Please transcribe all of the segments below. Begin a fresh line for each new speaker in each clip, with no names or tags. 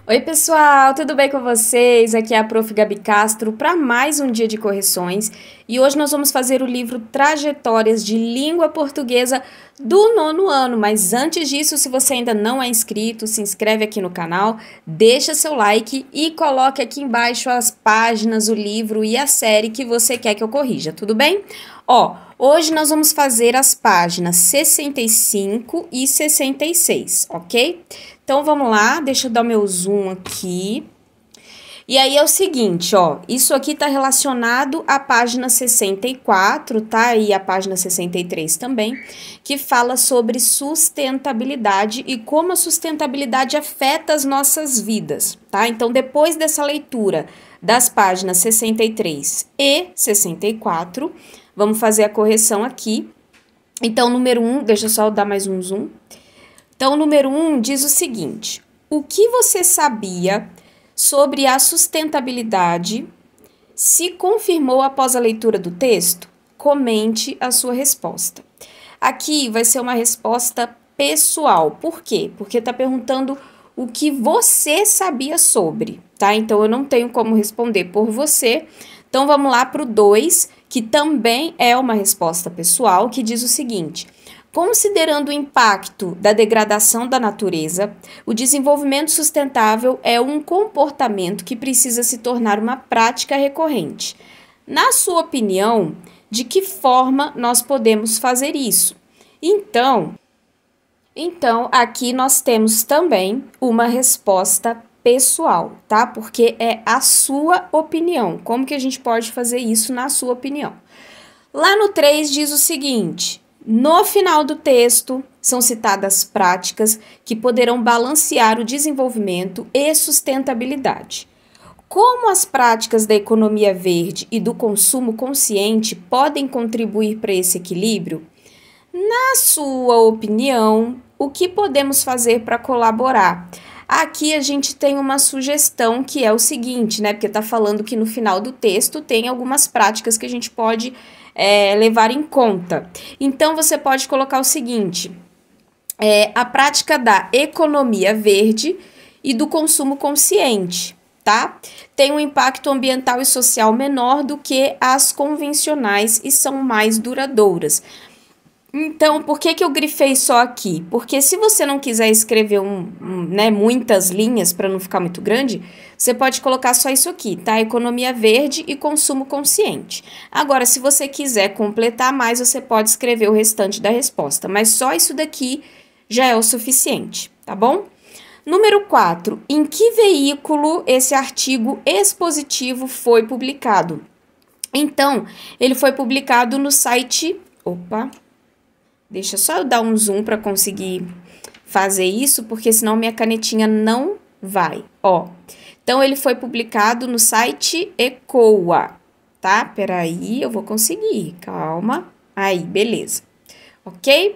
Oi pessoal, tudo bem com vocês? Aqui é a Prof. Gabi Castro para mais um dia de correções e hoje nós vamos fazer o livro Trajetórias de Língua Portuguesa do 9º ano, mas antes disso, se você ainda não é inscrito, se inscreve aqui no canal, deixa seu like e coloque aqui embaixo as páginas, o livro e a série que você quer que eu corrija, tudo bem? Hoje nós vamos fazer as páginas 65 e 66, ok? Então, vamos lá, deixa eu dar meu zoom aqui. E aí é o seguinte, isso aqui tá relacionado à página 64, tá? E a página 63 também, que fala sobre sustentabilidade e como a sustentabilidade afeta as nossas vidas, tá? Então, depois dessa leitura das páginas 63 e 64, vamos fazer a correção aqui. Então, número 1, deixa eu só dar mais um zoom. Então, o número 1 diz o seguinte: o que você sabia sobre a sustentabilidade se confirmou após a leitura do texto? Comente a sua resposta. Aqui vai ser uma resposta pessoal. Por quê? Porque está perguntando o que você sabia sobre, tá? Então, eu não tenho como responder por você. Então, vamos lá para o 2, que também é uma resposta pessoal, que diz o seguinte: considerando o impacto da degradação da natureza, o desenvolvimento sustentável é um comportamento que precisa se tornar uma prática recorrente. Na sua opinião, de que forma nós podemos fazer isso? Então, aqui nós temos também uma resposta pessoal, tá? Porque é a sua opinião. Como que a gente pode fazer isso na sua opinião? Lá no 3 diz o seguinte: no final do texto, são citadas práticas que poderão balancear o desenvolvimento e sustentabilidade. Como as práticas da economia verde e do consumo consciente podem contribuir para esse equilíbrio? Na sua opinião, o que podemos fazer para colaborar? Aqui a gente tem uma sugestão que é o seguinte, né? Porque está falando que no final do texto tem algumas práticas que a gente pode levar em conta. Então, você pode colocar o seguinte: a prática da economia verde e do consumo consciente, tá? Tem um impacto ambiental e social menor do que as convencionais e são mais duradouras. Então, por que eu grifei só aqui? Porque se você não quiser escrever muitas linhas para não ficar muito grande, você pode colocar só isso aqui, tá? Economia verde e consumo consciente. Agora, se você quiser completar mais, você pode escrever o restante da resposta, mas só isso daqui já é o suficiente, tá bom? Número 4, em que veículo esse artigo expositivo foi publicado? Então, ele foi publicado no site... Deixa só eu dar um zoom para conseguir fazer isso, porque senão minha canetinha não vai. Então, ele foi publicado no site ECOA, tá? Peraí, eu vou conseguir, calma. Aí, beleza. Ok?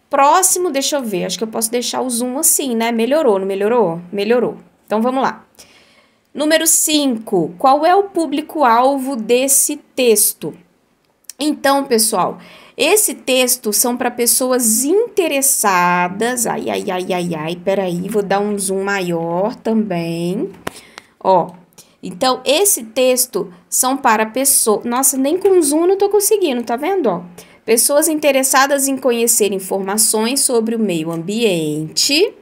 Próximo, deixa eu ver, acho que eu posso deixar o zoom assim, né? Melhorou, não melhorou? Melhorou. Então, vamos lá. Número 5, qual é o público-alvo desse texto? Então, pessoal, esse texto são para pessoas interessadas. Peraí, vou dar um zoom maior também. Então, esse texto são para pessoas... Nossa, nem com zoom eu não tô conseguindo, tá vendo? Pessoas interessadas em conhecer informações sobre o meio ambiente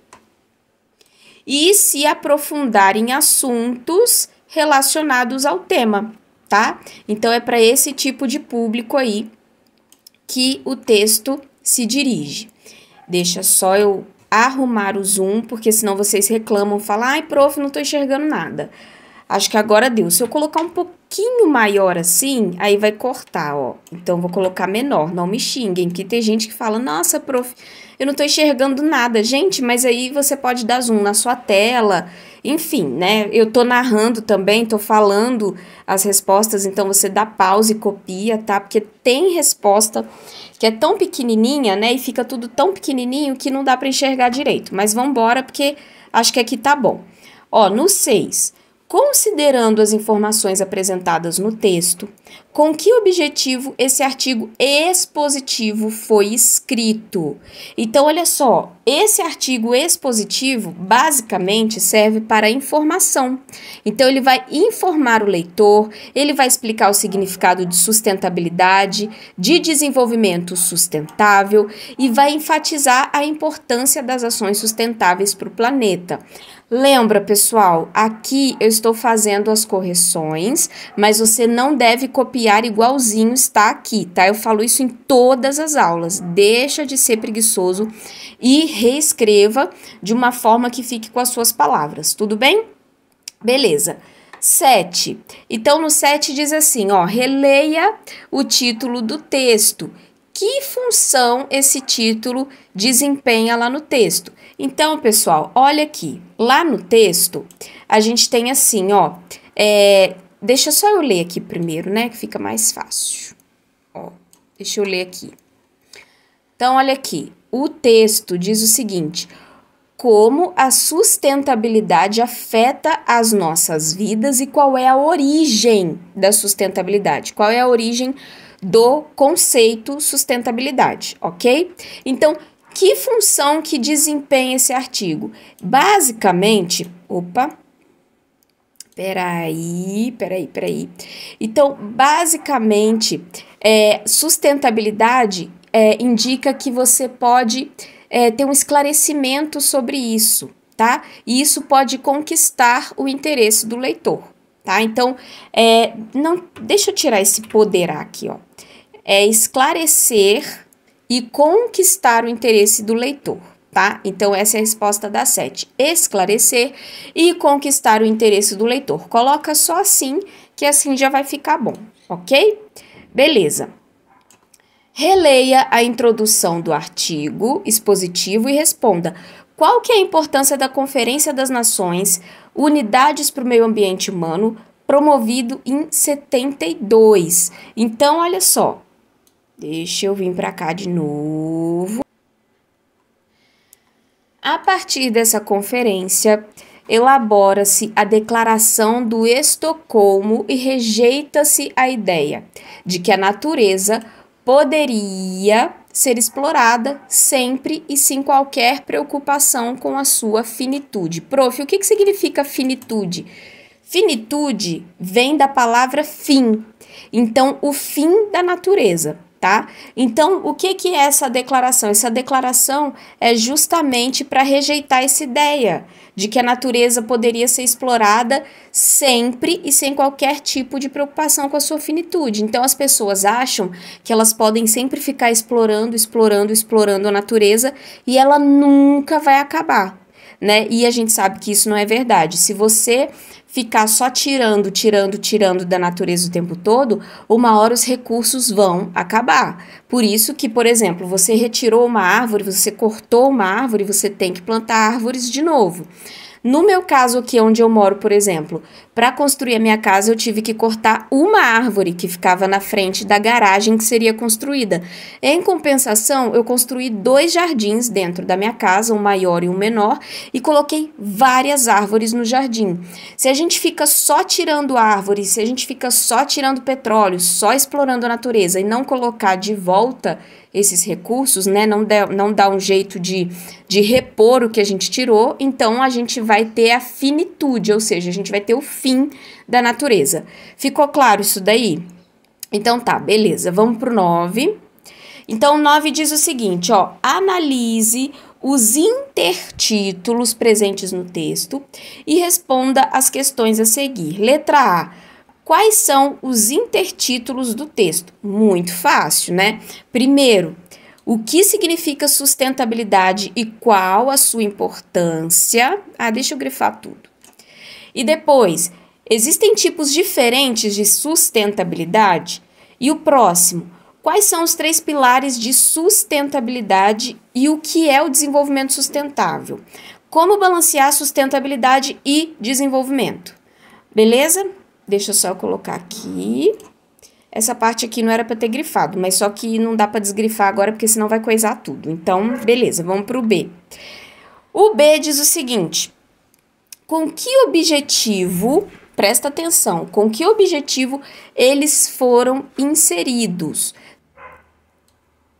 e se aprofundar em assuntos relacionados ao tema, tá? Então, é para esse tipo de público aí que o texto se dirige. Deixa só eu arrumar o zoom, porque senão vocês reclamam, falam: ai, prof, não tô enxergando nada. Acho que agora deu. Se eu colocar um pouquinho maior assim, aí vai cortar, Então, vou colocar menor, não me xinguem, porque tem gente que fala: nossa, prof, eu não tô enxergando nada. Gente, mas aí você pode dar zoom na sua tela, enfim, né? Eu tô narrando também, tô falando as respostas, então você dá pausa e copia, tá? Porque tem resposta que é tão pequenininha, né? E fica tudo tão pequenininho que não dá para enxergar direito. Mas vamos embora, porque acho que aqui tá bom. No 6, considerando as informações apresentadas no texto, Com que objetivo esse artigo expositivo foi escrito? Então, olha só, esse artigo expositivo basicamente serve para informação. Então, ele vai informar o leitor, ele vai explicar o significado de sustentabilidade, de desenvolvimento sustentável e vai enfatizar a importância das ações sustentáveis para o planeta. Lembra, pessoal, aqui eu estou fazendo as correções, mas você não deve copiar igualzinho está aqui, tá? Eu falo isso em todas as aulas. Deixa de ser preguiçoso e reescreva de uma forma que fique com as suas palavras, tudo bem? Beleza. 7. Então, no 7 diz assim, ó, releia o título do texto. Que função esse título desempenha lá no texto? Então, pessoal, olha aqui. Lá no texto, a gente tem assim, ó. Deixa só eu ler aqui primeiro, né? Que fica mais fácil. Ó, deixa eu ler aqui. Então, olha aqui. O texto diz o seguinte: como a sustentabilidade afeta as nossas vidas e qual é a origem da sustentabilidade? Qual é a origem do conceito sustentabilidade, ok? Então, que função que desempenha esse artigo? Basicamente, peraí. Então, basicamente, sustentabilidade indica que você pode ter um esclarecimento sobre isso, tá? E isso pode conquistar o interesse do leitor, tá? Então, deixa eu tirar esse poderá aqui, ó. Esclarecer e conquistar o interesse do leitor, tá? Então, essa é a resposta da 7. Esclarecer e conquistar o interesse do leitor. Coloca só assim, que assim já vai ficar bom, ok? Beleza. Releia a introdução do artigo expositivo e responda: qual que é a importância da Conferência das Nações Unidades para o Meio Ambiente Humano, promovido em 72? Então, olha só. Deixa eu vir para cá de novo. A partir dessa conferência, elabora-se a Declaração do Estocolmo e rejeita-se a ideia de que a natureza poderia ser explorada sempre e sem qualquer preocupação com a sua finitude. Prof, o que significa finitude? Finitude vem da palavra fim, então o fim da natureza, tá? Então, o que é essa declaração? Essa declaração é justamente para rejeitar essa ideia de que a natureza poderia ser explorada sempre e sem qualquer tipo de preocupação com a sua finitude. Então, as pessoas acham que elas podem sempre ficar explorando a natureza e ela nunca vai acabar, né? E a gente sabe que isso não é verdade. Se você ficar só tirando da natureza o tempo todo, uma hora os recursos vão acabar. Por isso que, por exemplo, você retirou uma árvore, você cortou uma árvore, você tem que plantar árvores de novo. No meu caso aqui, onde eu moro, por exemplo, para construir a minha casa, eu tive que cortar uma árvore que ficava na frente da garagem que seria construída. Em compensação, eu construí 2 jardins dentro da minha casa, um maior e um menor, e coloquei várias árvores no jardim. Se a gente fica só tirando árvores, se a gente fica só tirando petróleo, só explorando a natureza e não colocar de volta esses recursos, né, não dá um jeito de repor o que a gente tirou, então a gente vai ter a finitude, ou seja, a gente vai ter o fim da natureza. Ficou claro isso daí? Então tá, beleza, vamos pro 9. Então, o 9 diz o seguinte, ó, analise os intertítulos presentes no texto e responda as questões a seguir. Letra A. Quais são os intertítulos do texto? Muito fácil, né? Primeiro, o que significa sustentabilidade e qual a sua importância? Deixa eu grifar tudo. E depois, existem tipos diferentes de sustentabilidade? E o próximo, quais são os 3 pilares de sustentabilidade e o que é o desenvolvimento sustentável? Como balancear sustentabilidade e desenvolvimento? Beleza? Deixa eu só colocar aqui. Essa parte aqui não era para ter grifado, mas só que não dá para desgrifar agora, porque senão vai coisar tudo. Então, beleza, vamos para o B. O B diz o seguinte: com que objetivo presta atenção, com que objetivo eles foram inseridos.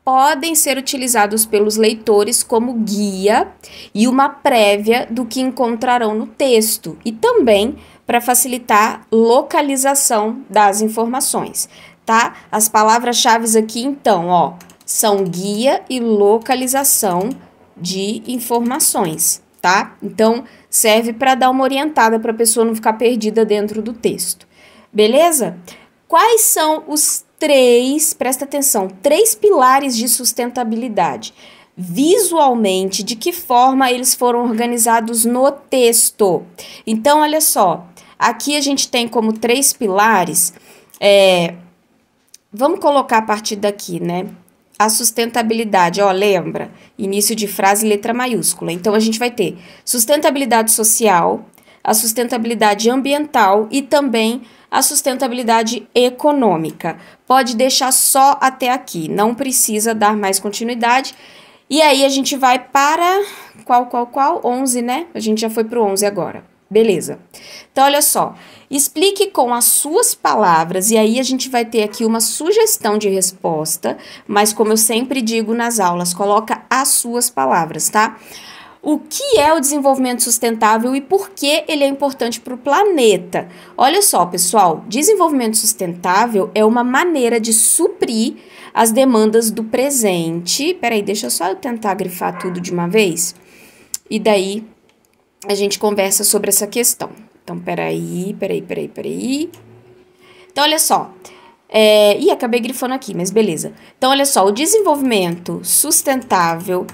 Podem ser utilizados pelos leitores como guia e uma prévia do que encontrarão no texto e também para facilitar localização das informações, tá? As palavras-chave aqui, então, ó, são guia e localização de informações, tá? Então, serve para dar uma orientada para a pessoa não ficar perdida dentro do texto, beleza? Quais são os presta atenção, 3 pilares de sustentabilidade? Visualmente, de que forma eles foram organizados no texto? Então, olha só, aqui a gente tem como 3 pilares, vamos colocar a partir daqui, né? A sustentabilidade, ó, lembra? Início de frase, letra maiúscula. Então, a gente vai ter sustentabilidade social, a sustentabilidade ambiental e também a sustentabilidade econômica. Pode deixar só até aqui, não precisa dar mais continuidade. E aí, a gente vai para qual? 11, né? A gente já foi para o 11 agora. Beleza. Então, olha só. Explique com as suas palavras, e aí a gente vai ter aqui uma sugestão de resposta, mas como eu sempre digo nas aulas, coloca as suas palavras, tá? O que é o desenvolvimento sustentável e por que ele é importante para o planeta? Olha só, pessoal, desenvolvimento sustentável é uma maneira de suprir as demandas do presente. Peraí, deixa só eu tentar grifar tudo de uma vez, e daí a gente conversa sobre essa questão. Então, peraí. Então, olha só. Acabei grifando aqui, mas beleza. Então, olha só. O desenvolvimento sustentável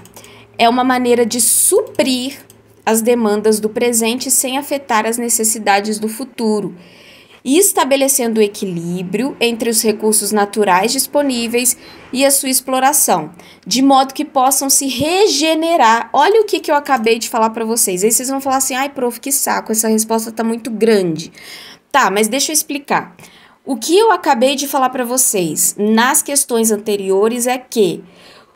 é uma maneira de suprir as demandas do presente sem afetar as necessidades do futuro, e estabelecendo o equilíbrio entre os recursos naturais disponíveis e a sua exploração, de modo que possam se regenerar. Olha o que eu acabei de falar para vocês. Aí vocês vão falar assim, ai, prof, que saco, essa resposta tá muito grande. Tá, mas deixa eu explicar. O que eu acabei de falar para vocês nas questões anteriores é que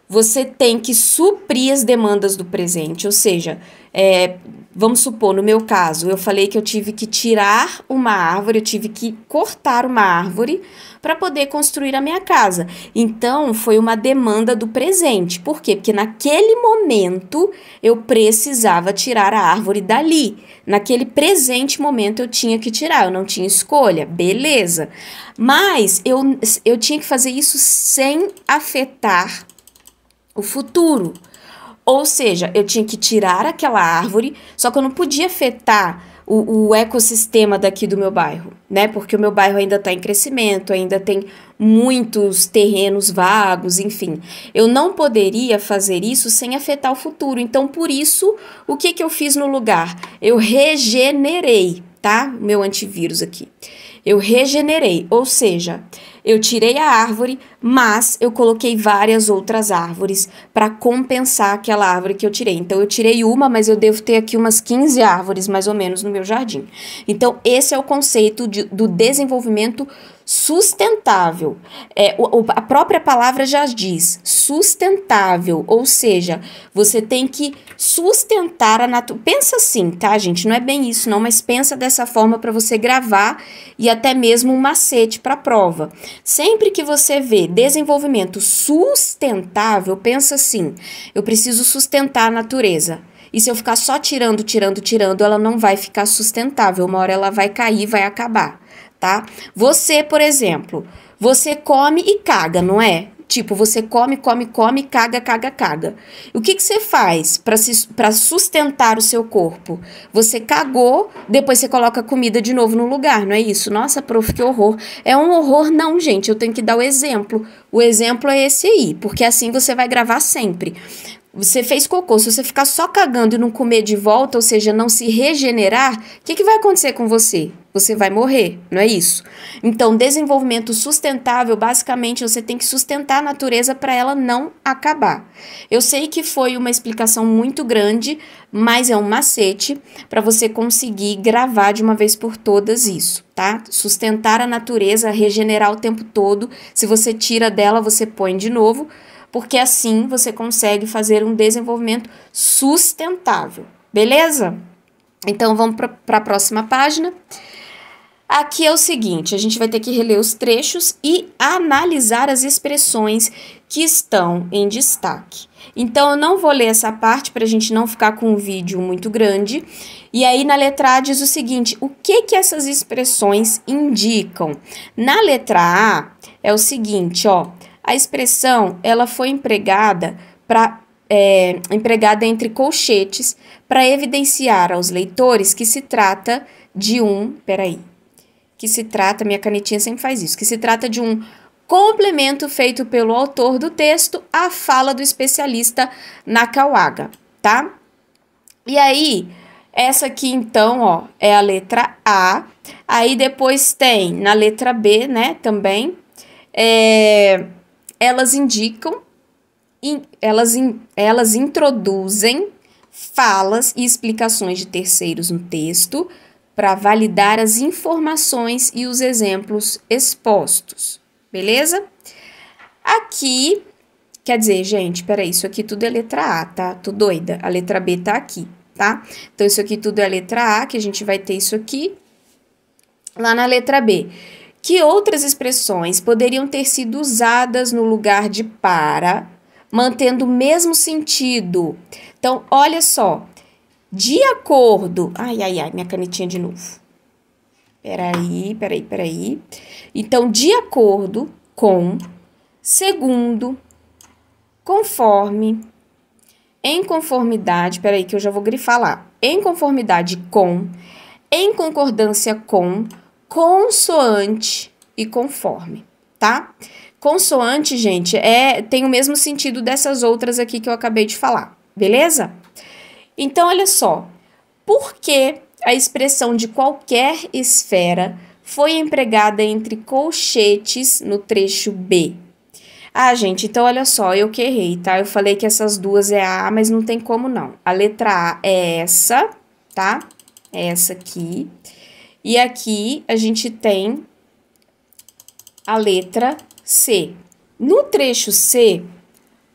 você tem que suprir as demandas do presente, ou seja, vamos supor, no meu caso, eu falei que eu tive que tirar uma árvore, eu tive que cortar uma árvore para poder construir a minha casa. Então, foi uma demanda do presente. Por quê? Porque naquele momento eu precisava tirar a árvore dali. Naquele presente momento eu tinha que tirar, eu não tinha escolha, beleza. Mas eu tinha que fazer isso sem afetar o futuro. Ou seja, eu tinha que tirar aquela árvore, só que eu não podia afetar o ecossistema daqui do meu bairro, né? Porque o meu bairro ainda está em crescimento, ainda tem muitos terrenos vagos, enfim. Eu não poderia fazer isso sem afetar o futuro. Então, por isso, o que eu fiz no lugar? Eu regenerei, tá? Meu antivírus aqui. Eu regenerei, ou seja, eu tirei a árvore, mas eu coloquei várias outras árvores para compensar aquela árvore que eu tirei. Então, eu tirei uma, mas eu devo ter aqui umas 15 árvores, mais ou menos, no meu jardim. Então, esse é o conceito do desenvolvimento sustentável. A própria palavra já diz sustentável, ou seja, você tem que sustentar a natureza. Pensa assim, tá, gente? Não é bem isso, não, mas pensa dessa forma para você gravar e até mesmo um macete para a prova. Sempre que você vê desenvolvimento sustentável, pensa assim: eu preciso sustentar a natureza. E se eu ficar só tirando, ela não vai ficar sustentável. Uma hora ela vai cair, vai acabar, tá? Você, por exemplo, você come e caga, não é? Tipo, você come, caga. O que você faz para sustentar o seu corpo? Você cagou, depois você coloca a comida de novo no lugar, não é isso? Nossa, prof, que horror. É um horror não, gente, eu tenho que dar o exemplo. O exemplo é esse aí, porque assim você vai gravar sempre. Você fez cocô, se você ficar só cagando e não comer de volta, ou seja, não se regenerar, o que vai acontecer com você? Você vai morrer, não é isso? Então, desenvolvimento sustentável, basicamente, você tem que sustentar a natureza para ela não acabar. Eu sei que foi uma explicação muito grande, mas é um macete para você conseguir gravar de uma vez por todas isso, tá? Sustentar a natureza, regenerar o tempo todo. Se você tira dela, você põe de novo, porque assim você consegue fazer um desenvolvimento sustentável, beleza? Então, vamos para a próxima página. Aqui é o seguinte, a gente vai ter que reler os trechos e analisar as expressões que estão em destaque. Então, eu não vou ler essa parte para a gente não ficar com um vídeo muito grande. E aí, na letra A diz o seguinte, o que essas expressões indicam? Na letra A, é o seguinte, ó, a expressão, ela foi empregada entre colchetes para evidenciar aos leitores que se trata de minha canetinha sempre faz isso, que se trata de um complemento feito pelo autor do texto à fala do especialista Nakawaka, tá? E aí, essa aqui então, ó, é a letra A. Aí depois tem na letra B, né, também, elas indicam, elas introduzem falas e explicações de terceiros no texto para validar as informações e os exemplos expostos, beleza? Aqui, quer dizer, gente, peraí, isso aqui tudo é letra A, tá? Tô doida, a letra B tá aqui, tá? Então, isso aqui tudo é letra A, que a gente vai ter isso aqui. Lá na letra B, que outras expressões poderiam ter sido usadas no lugar de para, mantendo o mesmo sentido? Então, olha só. De acordo... Ai, minha canetinha de novo. Peraí. Então, de acordo com, segundo, conforme, em conformidade... Peraí que eu já vou grifar lá. Em conformidade com, em concordância com, consoante e conforme, tá? Consoante, gente, tem o mesmo sentido dessas outras aqui que eu acabei de falar, beleza? Então, olha só, por que a expressão de qualquer esfera foi empregada entre colchetes no trecho B? Ah, gente, então olha só, eu que errei, tá? Eu falei que essas duas é A, mas não tem como não. A letra A é essa, tá? É essa aqui. E aqui a gente tem a letra C. No trecho C,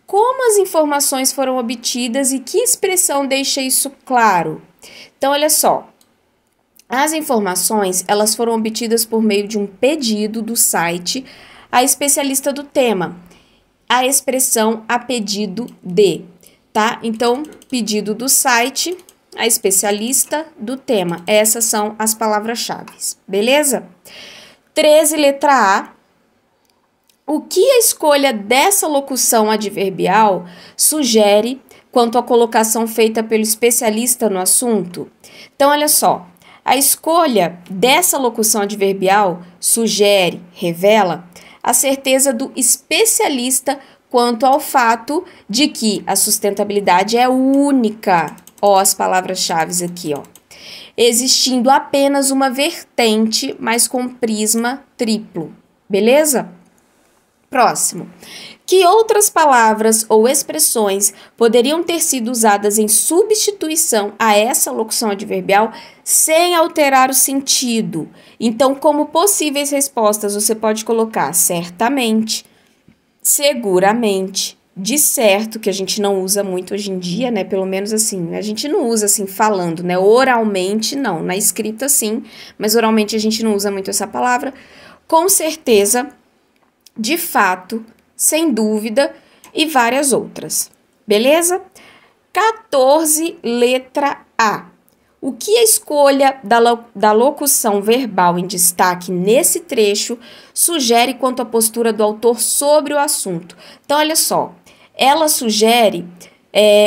como as informações foram obtidas e que expressão deixa isso claro? Então, olha só. As informações, elas foram obtidas por meio de um pedido do site a especialista do tema. A expressão a pedido de, tá? Então, pedido do site, a especialista do tema. Essas são as palavras-chave, beleza? 13, letra A. O que a escolha dessa locução adverbial sugere quanto à colocação feita pelo especialista no assunto? Então, olha só, a escolha dessa locução adverbial sugere, revela, a certeza do especialista quanto ao fato de que a sustentabilidade é única, ó, as palavras-chave aqui, ó, existindo apenas uma vertente, mas com prisma triplo, beleza? Próximo. Que outras palavras ou expressões poderiam ter sido usadas em substituição a essa locução adverbial sem alterar o sentido? Então, como possíveis respostas, você pode colocar certamente, seguramente, de certo, que a gente não usa muito hoje em dia, né? Pelo menos assim, a gente não usa assim falando, né? Oralmente, não. Na escrita, sim, mas oralmente a gente não usa muito essa palavra. Com certeza, de fato, sem dúvida e várias outras. Beleza? 14, letra A. O que a escolha da locução verbal em destaque nesse trecho sugere quanto à postura do autor sobre o assunto? Então, olha só, ela sugere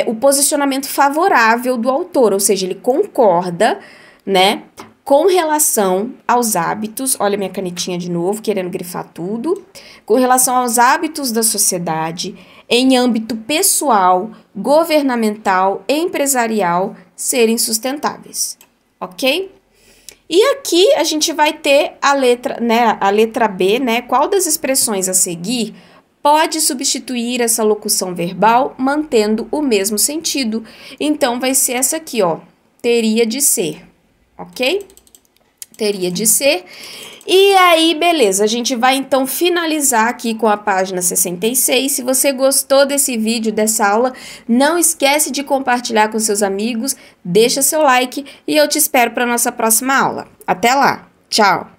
o posicionamento favorável do autor, ou seja, ele concorda, né, com relação aos hábitos, olha minha canetinha de novo, querendo grifar tudo, com relação aos hábitos da sociedade, em âmbito pessoal, governamental, empresarial, serem sustentáveis, ok? E aqui a gente vai ter a letra B, né? Qual das expressões a seguir pode substituir essa locução verbal mantendo o mesmo sentido? Então, vai ser essa aqui, ó, teria de ser. Ok? Teria de ser. E aí, beleza, a gente vai então finalizar aqui com a página 66. Se você gostou desse vídeo, dessa aula, não esquece de compartilhar com seus amigos, deixa seu like e eu te espero para nossa próxima aula. Até lá, tchau!